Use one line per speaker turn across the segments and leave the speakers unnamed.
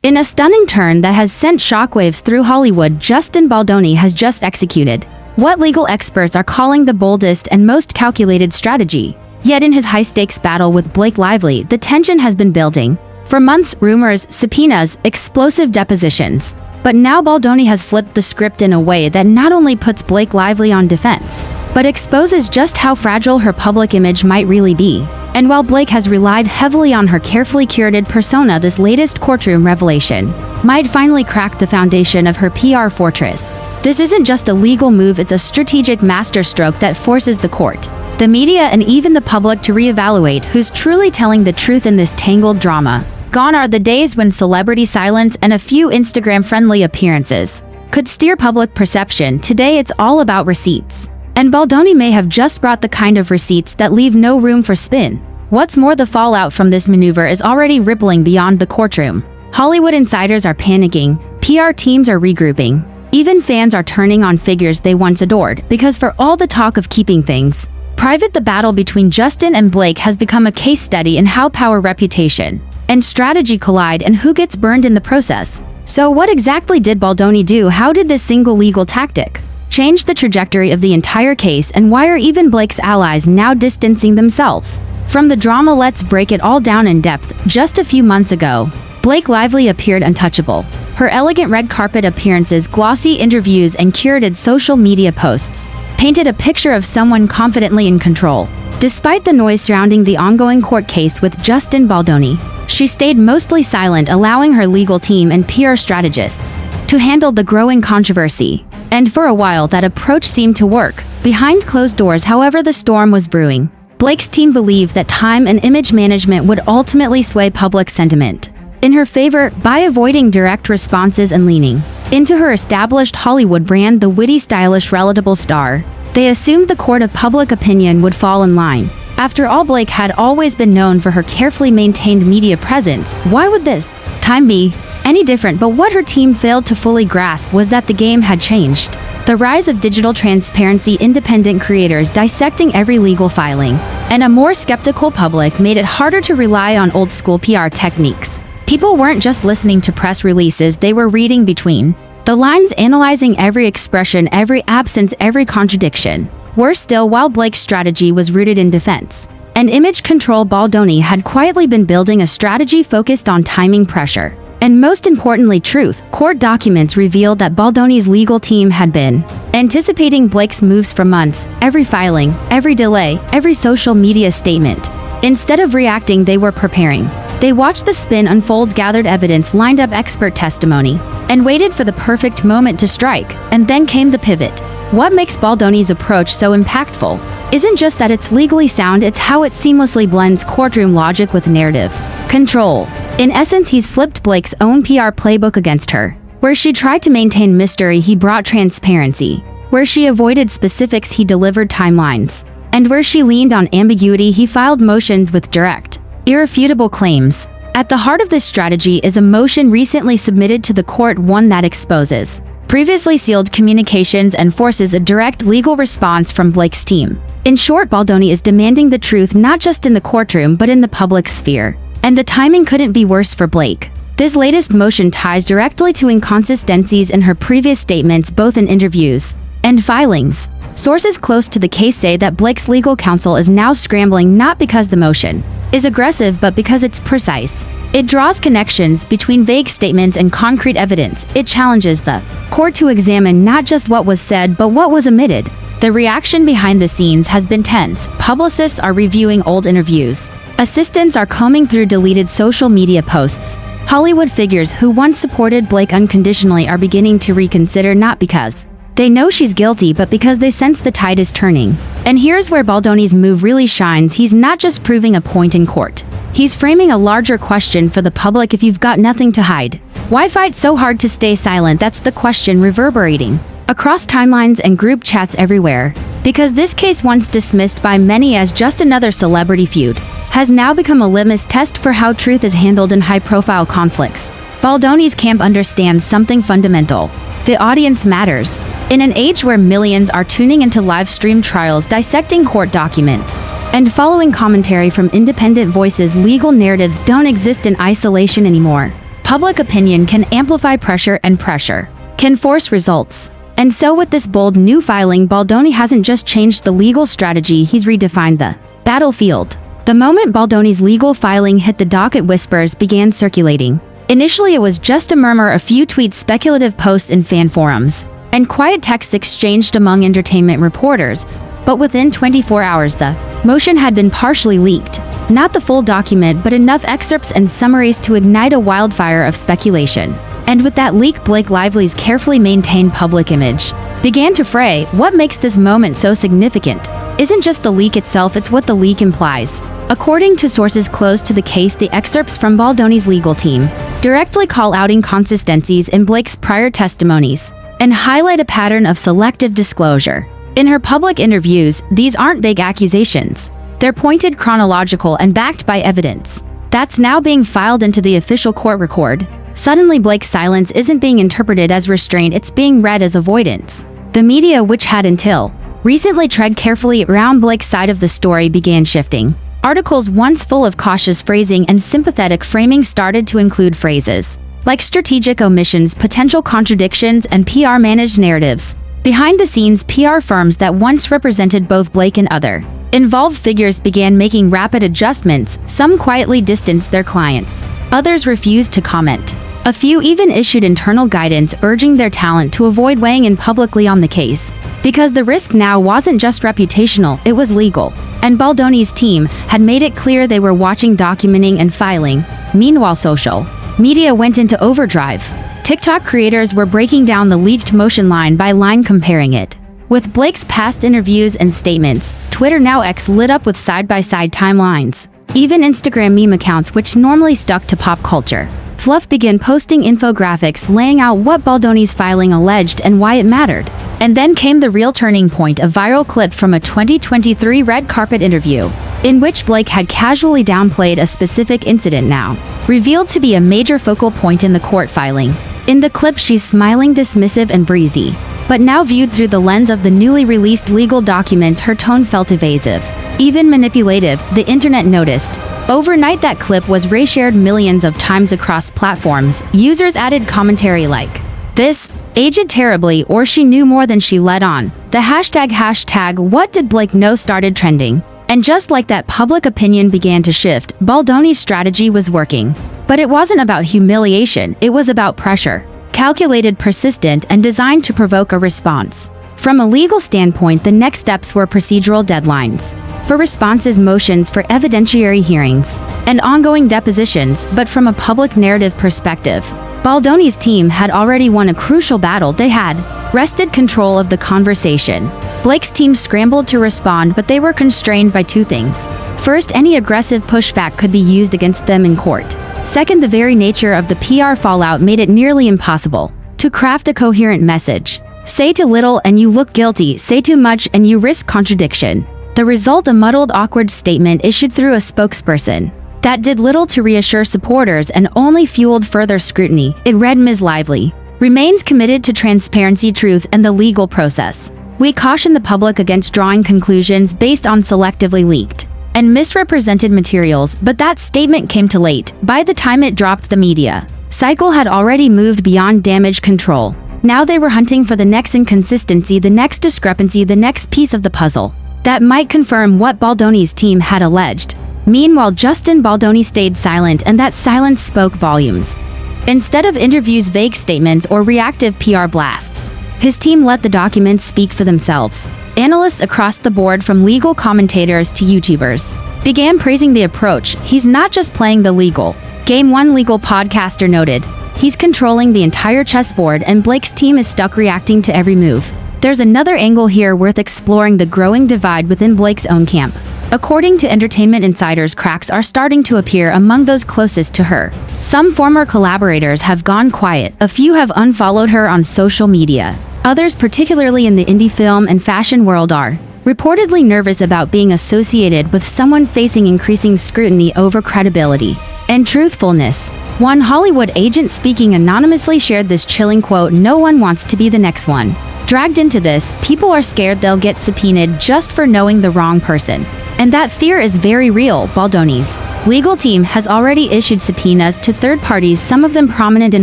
In a stunning turn that has sent shockwaves through Hollywood, Justin Baldoni has just executed what legal experts are calling the boldest and most calculated strategy. Yet in his high-stakes battle with Blake Lively, the tension has been building. For months, rumors, subpoenas, explosive depositions. But now Baldoni has flipped the script in a way that not only puts Blake Lively on defense, but exposes just how fragile her public image might really be. And while Blake has relied heavily on her carefully curated persona, this latest courtroom revelation might finally crack the foundation of her PR fortress. This isn't just a legal move, it's a strategic masterstroke that forces the court, the media, and even the public to reevaluate who's truly telling the truth in this tangled drama. Gone are the days when celebrity silence and a few Instagram-friendly appearances could steer public perception. Today it's all about receipts. And Baldoni may have just brought the kind of receipts that leave no room for spin. What's more, the fallout from this maneuver is already rippling beyond the courtroom. Hollywood insiders are panicking, PR teams are regrouping, even fans are turning on figures they once adored, because for all the talk of keeping things private, the battle between Justin and Blake has become a case study in how power, reputation, and strategy collide, and who gets burned in the process. So what exactly did Baldoni do? How did this single legal tactic change the trajectory of the entire case, and why are even Blake's allies now distancing themselves from the drama? Let's break it all down in depth. Just a few months ago, Blake Lively appeared untouchable. Her elegant red carpet appearances, glossy interviews, and curated social media posts painted a picture of someone confidently in control. Despite the noise surrounding the ongoing court case with Justin Baldoni, she stayed mostly silent, allowing her legal team and PR strategists to handle the growing controversy. And for a while, that approach seemed to work. Behind closed doors, however, the storm was brewing. Blake's team believed that time and image management would ultimately sway public sentiment in her favor by avoiding direct responses and leaning into her established Hollywood brand, the witty, stylish, relatable star. They assumed the court of public opinion would fall in line. After all, Blake had always been known for her carefully maintained media presence. Why would this time be any different? But what her team failed to fully grasp was that the game had changed. The rise of digital transparency, independent creators dissecting every legal filing, and a more skeptical public made it harder to rely on old-school PR techniques. People weren't just listening to press releases, they were reading between the lines, analyzing every expression, every absence, every contradiction. Worse still, while Blake's strategy was rooted in defense and image control, Baldoni had quietly been building a strategy focused on timing, pressure, and most importantly, truth. Court documents revealed that Baldoni's legal team had been anticipating Blake's moves for months. Every filing, every delay, every social media statement. Instead of reacting, they were preparing. They watched the spin unfold, gathered evidence, lined up expert testimony, and waited for the perfect moment to strike. And then came the pivot. What makes Baldoni's approach so impactful isn't just that it's legally sound, it's how it seamlessly blends courtroom logic with narrative control. In essence, he's flipped Blake's own PR playbook against her. Where she tried to maintain mystery, he brought transparency. Where she avoided specifics, he delivered timelines. And where she leaned on ambiguity, he filed motions with direct, irrefutable claims. At the heart of this strategy is a motion recently submitted to the court, one that exposes previously sealed communications and forces a direct legal response from Blake's team. In short, Baldoni is demanding the truth not just in the courtroom but in the public sphere. And the timing couldn't be worse for Blake. This latest motion ties directly to inconsistencies in her previous statements, both in interviews and filings. Sources close to the case say that Blake's legal counsel is now scrambling, not because the motion is aggressive, but because it's precise. It draws connections between vague statements and concrete evidence. It challenges the court to examine not just what was said, but what was omitted. The reaction behind the scenes has been tense. Publicists are reviewing old interviews. Assistants are combing through deleted social media posts. Hollywood figures who once supported Blake unconditionally are beginning to reconsider, not because they know she's guilty, but because they sense the tide is turning. And here's where Baldoni's move really shines. He's not just proving a point in court. He's framing a larger question for the public. If you've got nothing to hide, why fight so hard to stay silent? That's the question reverberating across timelines and group chats everywhere. Because this case, once dismissed by many as just another celebrity feud, has now become a litmus test for how truth is handled in high-profile conflicts. Baldoni's camp understands something fundamental. The audience matters. In an age where millions are tuning into live-stream trials, dissecting court documents, and following commentary from independent voices, legal narratives don't exist in isolation anymore. Public opinion can amplify pressure, and pressure can force results. And so with this bold new filing, Baldoni hasn't just changed the legal strategy, he's redefined the battlefield. The moment Baldoni's legal filing hit the docket, whispers began circulating. Initially, it was just a murmur, a few tweets, speculative posts in fan forums, and quiet texts exchanged among entertainment reporters. But within 24 hours, the motion had been partially leaked. Not the full document, but enough excerpts and summaries to ignite a wildfire of speculation. And with that leak, Blake Lively's carefully maintained public image began to fray. What makes this moment so significant isn't just the leak itself, it's what the leak implies. According to sources close to the case, the excerpts from Baldoni's legal team directly call out inconsistencies in Blake's prior testimonies and highlight a pattern of selective disclosure. In her public interviews, these aren't vague accusations. They're pointed, chronological, and backed by evidence that's now being filed into the official court record. Suddenly, Blake's silence isn't being interpreted as restraint, it's being read as avoidance. The media, which had until recently tread carefully around Blake's side of the story, began shifting. Articles once full of cautious phrasing and sympathetic framing started to include phrases like strategic omissions, potential contradictions, and PR-managed narratives. Behind the scenes, PR firms that once represented both Blake and other involved figures began making rapid adjustments. Some quietly distanced their clients. Others refused to comment. A few even issued internal guidance urging their talent to avoid weighing in publicly on the case, because the risk now wasn't just reputational, it was legal. And Baldoni's team had made it clear they were watching, documenting, and filing. Meanwhile, social media went into overdrive. TikTok creators were breaking down the leaked motion line by line, comparing it with Blake's past interviews and statements. Twitter, now X, lit up with side-by-side timelines. Even Instagram meme accounts, which normally stuck to pop culture fluff, began posting infographics laying out what Baldoni's filing alleged and why it mattered. And then came the real turning point, a viral clip from a 2023 red carpet interview, in which Blake had casually downplayed a specific incident, now revealed to be a major focal point in the court filing. In the clip, she's smiling, dismissive, and breezy. But now viewed through the lens of the newly released legal documents, her tone felt evasive, even manipulative, the internet noticed. Overnight, that clip was reshared millions of times across platforms. Users added commentary like, "This aged terribly," or "She knew more than she let on." The hashtag what did Blake know started trending. And just like that, public opinion began to shift. Baldoni's strategy was working. But it wasn't about humiliation, it was about pressure. Calculated, persistent, and designed to provoke a response. From a legal standpoint, the next steps were procedural deadlines for responses, motions for evidentiary hearings, and ongoing depositions. But from a public narrative perspective, Baldoni's team had already won a crucial battle. They had wrested control of the conversation. Blake's team scrambled to respond, but they were constrained by two things. First, any aggressive pushback could be used against them in court. Second, the very nature of the PR fallout made it nearly impossible to craft a coherent message. Say too little and you look guilty, say too much and you risk contradiction. The result, a muddled, awkward statement issued through a spokesperson that did little to reassure supporters and only fueled further scrutiny. It read, "Ms. Lively remains committed to transparency, truth, and the legal process. We caution the public against drawing conclusions based on selectively leaked and misrepresented materials." But that statement came too late. By the time it dropped, the media cycle had already moved beyond damage control. Now they were hunting for the next inconsistency, the next discrepancy, the next piece of the puzzle that might confirm what Baldoni's team had alleged. Meanwhile, Justin Baldoni stayed silent, and that silence spoke volumes. Instead of interviews, vague statements, or reactive PR blasts, his team let the documents speak for themselves. Analysts across the board, from legal commentators to YouTubers, began praising the approach. "He's not just playing the legal game," one legal podcaster noted. "He's controlling the entire chessboard, and Blake's team is stuck reacting to every move." There's another angle here worth exploring: the growing divide within Blake's own camp. According to entertainment insiders, cracks are starting to appear among those closest to her. Some former collaborators have gone quiet, a few have unfollowed her on social media. Others, particularly in the indie film and fashion world, are reportedly nervous about being associated with someone facing increasing scrutiny over credibility and truthfulness. One Hollywood agent speaking anonymously shared this chilling quote: "No one wants to be the next one dragged into this. People are scared they'll get subpoenaed just for knowing the wrong person. And that fear is very real." Baldoni's Legal team has already issued subpoenas to third parties, some of them prominent in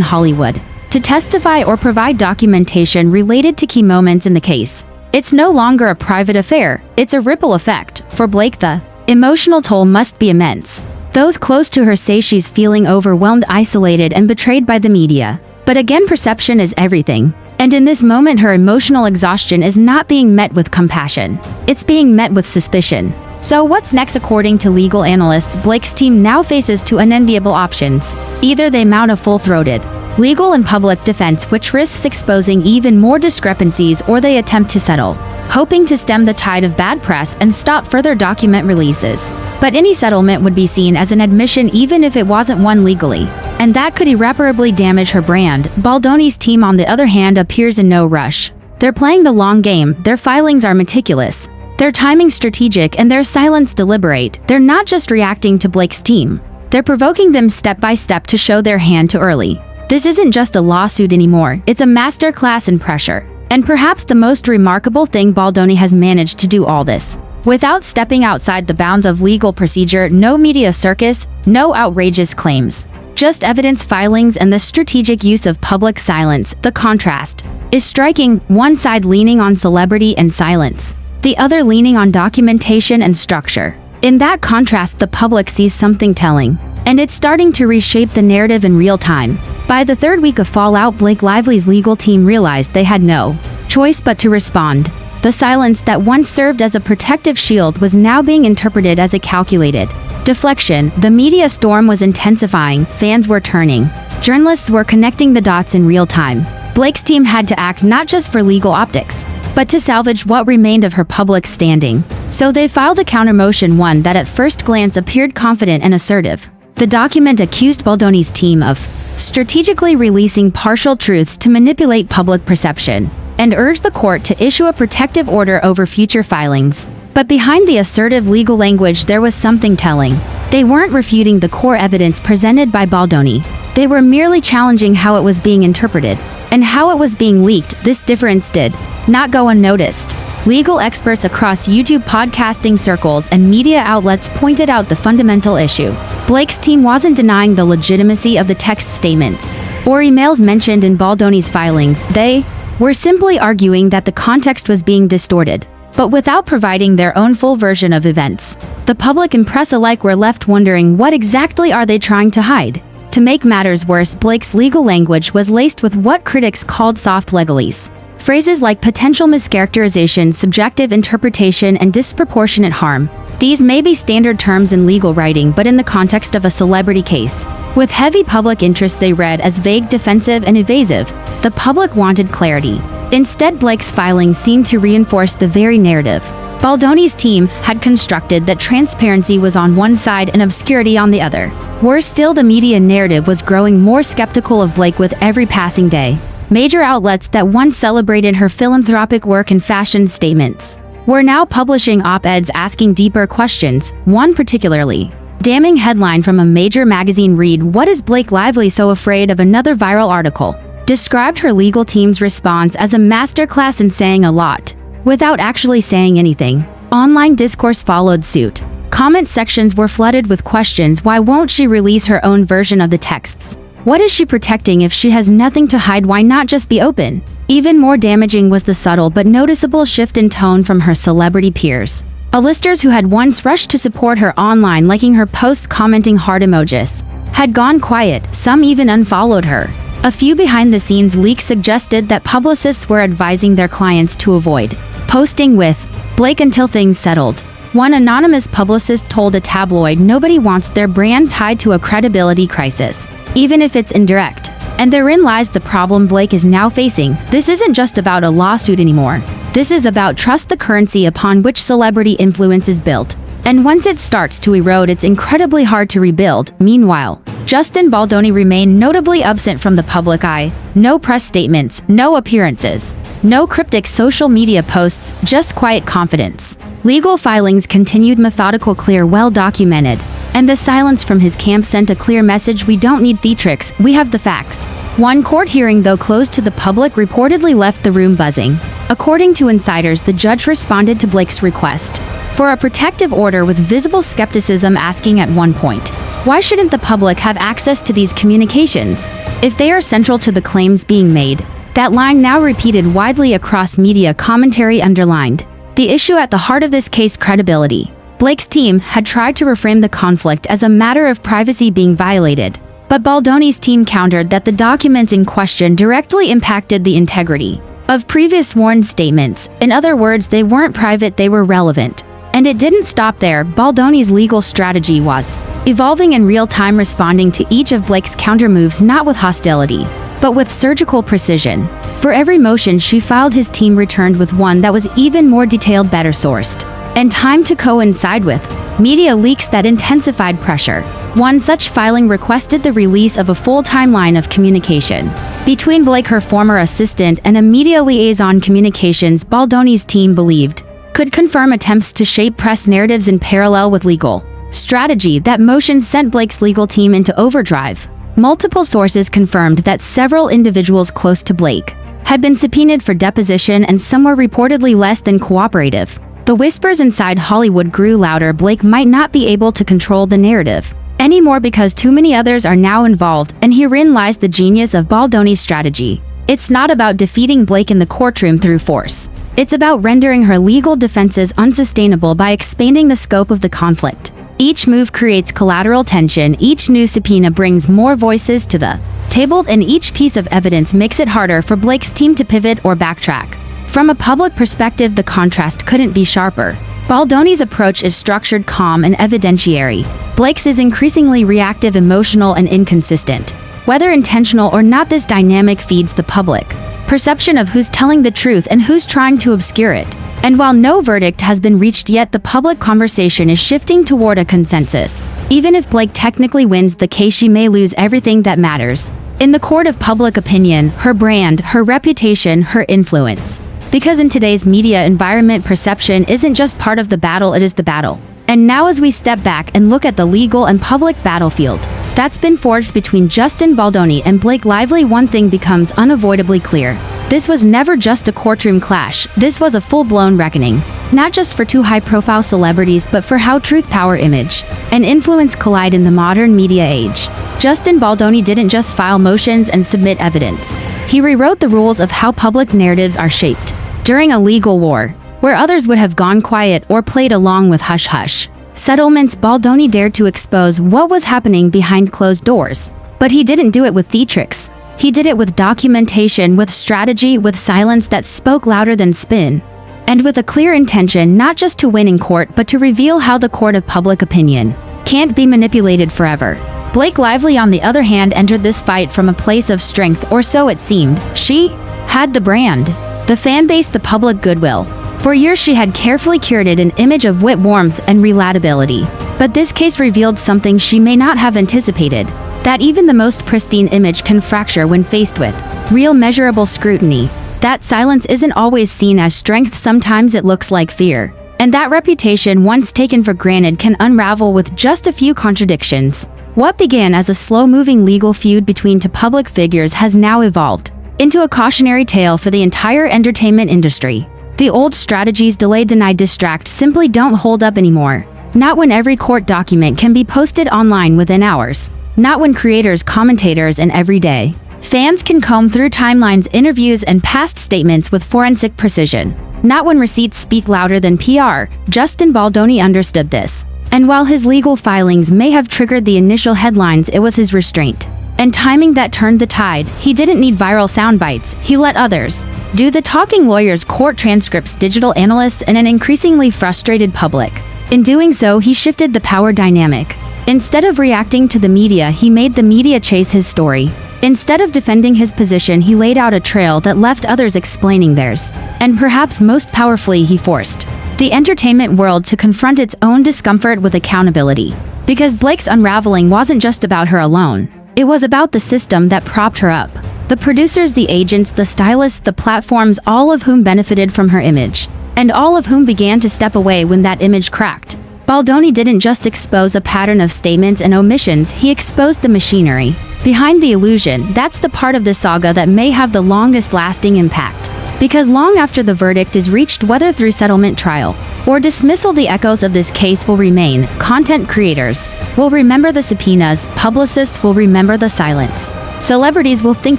Hollywood, to testify or provide documentation related to key moments in the case. It's no longer a private affair, it's a ripple effect. For Blake, the emotional toll must be immense. Those close to her say she's feeling overwhelmed, isolated, and betrayed by the media. But again, perception is everything. And in this moment, her emotional exhaustion is not being met with compassion. It's being met with suspicion. So what's next? According to legal analysts, Blake's team now faces two unenviable options. Either they mount a full-throated legal and public defense, which risks exposing even more discrepancies, or they attempt to settle, hoping to stem the tide of bad press and stop further document releases. But any settlement would be seen as an admission even if it wasn't one legally, and that could irreparably damage her brand. Baldoni's team, on the other hand, appears in no rush. They're playing the long game, their filings are meticulous, their timing strategic, and their silence deliberate. They're not just reacting to Blake's team, they're provoking them step by step to show their hand too early. This isn't just a lawsuit anymore, it's a masterclass in pressure. And perhaps the most remarkable thing, Baldoni has managed to do all this without stepping outside the bounds of legal procedure. No media circus, no outrageous claims, just evidence, filings, and the strategic use of public silence. The contrast is striking, one side leaning on celebrity and silence, the other leaning on documentation and structure. In that contrast, the public sees something telling, and it's starting to reshape the narrative in real time. By the third week of fallout, Blake Lively's legal team realized they had no choice but to respond. The silence that once served as a protective shield was now being interpreted as a calculated deflection. The media storm was intensifying, fans were turning, journalists were connecting the dots in real time. Blake's team had to act not just for legal optics, but to salvage what remained of her public standing. So they filed a countermotion, one that at first glance appeared confident and assertive. The document accused Baldoni's team of strategically releasing partial truths to manipulate public perception, and urged the court to issue a protective order over future filings. But behind the assertive legal language, there was something telling. They weren't refuting the core evidence presented by Baldoni. They were merely challenging how it was being interpreted and how it was being leaked. This difference did not go unnoticed. Legal experts across YouTube, podcasting circles, and media outlets pointed out the fundamental issue. Blake's team wasn't denying the legitimacy of the text statements or emails mentioned in Baldoni's filings. They were simply arguing that the context was being distorted, but without providing their own full version of events. The public and press alike were left wondering, what exactly are they trying to hide? To make matters worse, Blake's legal language was laced with what critics called soft legalese. Phrases like potential mischaracterization, subjective interpretation, and disproportionate harm. These may be standard terms in legal writing, but in the context of a celebrity case with heavy public interest, they read as vague, defensive, and evasive. The public wanted clarity. Instead, Blake's filing seemed to reinforce the very narrative Baldoni's team had constructed, that transparency was on one side and obscurity on the other. Worse still, the media narrative was growing more skeptical of Blake with every passing day. Major outlets that once celebrated her philanthropic work and fashion statements were now publishing op-eds asking deeper questions. One particularly damning headline from a major magazine read, "What is Blake Lively so afraid of?" Another viral article described her legal team's response as a masterclass in saying a lot without actually saying anything. Online discourse followed suit. Comment sections were flooded with questions. Why won't she release her own version of the texts? What is she protecting if she has nothing to hide? Why not just be open? Even more damaging was the subtle but noticeable shift in tone from her celebrity peers. A-listers who had once rushed to support her online, liking her posts, commenting heart emojis, had gone quiet. Some even unfollowed her. A few behind-the-scenes leaks suggested that publicists were advising their clients to avoid posting with Blake until things settled. One anonymous publicist told a tabloid, "Nobody wants their brand tied to a credibility crisis, even if it's indirect." And therein lies the problem Blake is now facing. This isn't just about a lawsuit anymore. This is about trust, the currency upon which celebrity influence is built. And once it starts to erode, it's incredibly hard to rebuild. Meanwhile, Justin Baldoni remained notably absent from the public eye. No press statements, no appearances, no cryptic social media posts, just quiet confidence. Legal filings continued, methodical, clear, well documented. And the silence from his camp sent a clear message: we don't need theatrics, we have the facts. One court hearing, though closed to the public, reportedly left the room buzzing. According to insiders, the judge responded to Blake's request for a protective order with visible skepticism asking at one point, why shouldn't the public have access to these communications if they are central to the claims being made? That line now repeated widely across media commentary underlined the issue at the heart of this case: credibility. Blake's team had tried to reframe the conflict as a matter of privacy being violated, but Baldoni's team countered that the documents in question directly impacted the integrity of previous sworn statements. In other words, they weren't private, they were relevant. And it didn't stop there. Baldoni's legal strategy was evolving in real time, responding to each of Blake's countermoves not with hostility, but with surgical precision. For every motion she filed, his team returned with one that was even more detailed, better sourced, and timed to coincide with media leaks that intensified pressure. One such filing requested the release of a full timeline of communication between Blake, her former assistant, and a media liaison. Communications Baldoni's team believed could confirm attempts to shape press narratives in parallel with legal strategy. That motion sent Blake's legal team into overdrive. Multiple sources confirmed that several individuals close to Blake had been subpoenaed for deposition, and some were reportedly less than cooperative. The whispers inside Hollywood grew louder. Blake might not be able to control the narrative anymore because too many others are now involved, and herein lies the genius of Baldoni's strategy. It's not about defeating Blake in the courtroom through force. It's about rendering her legal defenses unsustainable by expanding the scope of the conflict. Each move creates collateral tension, each new subpoena brings more voices to the table, and each piece of evidence makes it harder for Blake's team to pivot or backtrack. From a public perspective, the contrast couldn't be sharper. Baldoni's approach is structured, calm, and evidentiary. Blake's is increasingly reactive, emotional, and inconsistent. Whether intentional or not, this dynamic feeds the public perception of who's telling the truth and who's trying to obscure it. And while no verdict has been reached yet, the public conversation is shifting toward a consensus. Even if Blake technically wins the case, she may lose everything that matters in the court of public opinion: her brand, her reputation, her influence. Because in today's media environment, perception isn't just part of the battle, it is the battle. And now, as we step back and look at the legal and public battlefield that's been forged between Justin Baldoni and Blake Lively, one thing becomes unavoidably clear. This was never just a courtroom clash. This was a full-blown reckoning, not just for two high-profile celebrities, but for how truth, power, image, and influence collide in the modern media age. Justin Baldoni didn't just file motions and submit evidence. He rewrote the rules of how public narratives are shaped. During a legal war, where others would have gone quiet or played along with hush-hush settlements, Baldoni dared to expose what was happening behind closed doors. But he didn't do it with theatrics. He did it with documentation, with strategy, with silence that spoke louder than spin, and with a clear intention not just to win in court, but to reveal how the court of public opinion can't be manipulated forever. Blake Lively, on the other hand, entered this fight from a place of strength, or so it seemed. She had the brand, the fan base, the public goodwill. For years she had carefully curated an image of wit, warmth, and relatability. But this case revealed something she may not have anticipated: that even the most pristine image can fracture when faced with real, measurable scrutiny. That silence isn't always seen as strength, sometimes it looks like fear. And that reputation, once taken for granted, can unravel with just a few contradictions. What began as a slow-moving legal feud between two public figures has now evolved into a cautionary tale for the entire entertainment industry. The old strategies, delay, deny, distract, simply don't hold up anymore. Not when every court document can be posted online within hours. Not when creators, commentators, and everyday fans can comb through timelines, interviews, and past statements with forensic precision. Not when receipts speak louder than PR. Justin Baldoni understood this. And while his legal filings may have triggered the initial headlines, it was his restraint and timing that turned the tide. He didn't need viral sound bites. He let others do the talking: lawyers, court transcripts, digital analysts, and an increasingly frustrated public. In doing so, he shifted the power dynamic. Instead of reacting to the media, he made the media chase his story. Instead of defending his position, he laid out a trail that left others explaining theirs. And perhaps most powerfully, he forced the entertainment world to confront its own discomfort with accountability. Because Blake's unraveling wasn't just about her alone. It was about the system that propped her up. The producers, the agents, the stylists, the platforms, all of whom benefited from her image, and all of whom began to step away when that image cracked. Baldoni didn't just expose a pattern of statements and omissions, he exposed the machinery behind the illusion. That's the part of the saga that may have the longest lasting impact. Because long after the verdict is reached, whether through settlement, trial, or dismissal. The echoes of this case will remain. Content creators will remember the subpoenas, publicists will remember the silence. Celebrities will think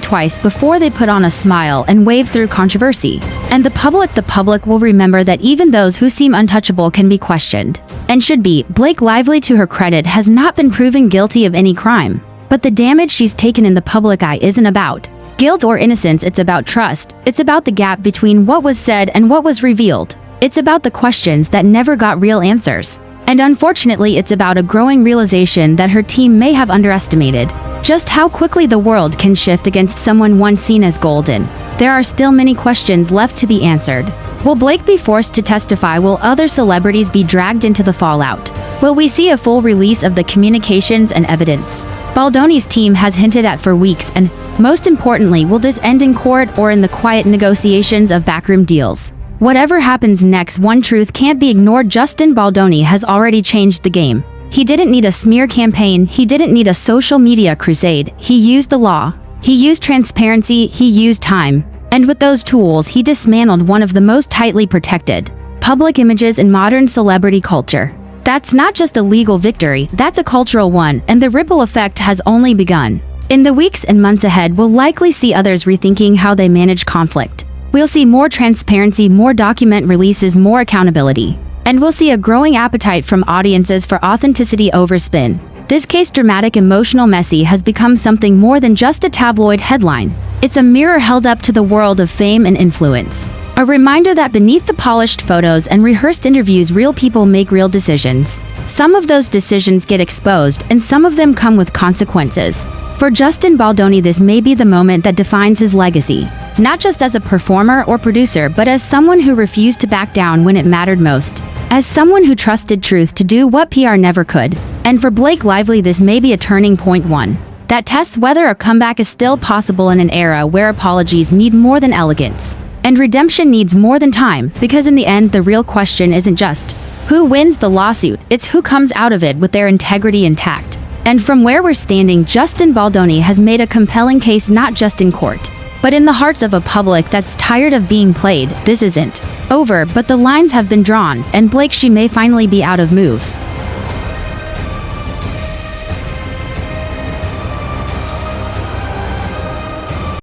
twice before they put on a smile and wave through controversy. And the public will remember that even those who seem untouchable can be questioned. And should be. Blake Lively, to her credit, has not been proven guilty of any crime. But the damage she's taken in the public eye isn't about guilt or innocence, it's about trust. It's about the gap between what was said and what was revealed. It's about the questions that never got real answers. And unfortunately, it's about a growing realization that her team may have underestimated just how quickly the world can shift against someone once seen as golden. There are still many questions left to be answered. Will Blake be forced to testify? Will other celebrities be dragged into the fallout? Will we see a full release of the communications and evidence Baldoni's team has hinted at for weeks? And most importantly, will this end in court or in the quiet negotiations of backroom deals? Whatever happens next, one truth can't be ignored: Justin Baldoni has already changed the game. He didn't need a smear campaign, he didn't need a social media crusade. He used the law, he used transparency, he used time. And with those tools, he dismantled one of the most tightly protected public images in modern celebrity culture. That's not just a legal victory, that's a cultural one, and the ripple effect has only begun. In the weeks and months ahead, we'll likely see others rethinking how they manage conflict. We'll see more transparency, more document releases, more accountability. And we'll see a growing appetite from audiences for authenticity over spin. This case, dramatic, emotional, messy, has become something more than just a tabloid headline. It's a mirror held up to the world of fame and influence. A reminder that beneath the polished photos and rehearsed interviews, real people make real decisions. Some of those decisions get exposed, and some of them come with consequences. For Justin Baldoni, this may be the moment that defines his legacy, not just as a performer or producer, but as someone who refused to back down when it mattered most. As someone who trusted truth to do what PR never could. And for Blake Lively, this may be a turning point, one that tests whether a comeback is still possible in an era where apologies need more than elegance, and redemption needs more than time, because in the end, the real question isn't just who wins the lawsuit, it's who comes out of it with their integrity intact. And from where we're standing, Justin Baldoni has made a compelling case, not just in court, but in the hearts of a public that's tired of being played. This isn't over, but the lines have been drawn, and Blake, she may finally be out of moves.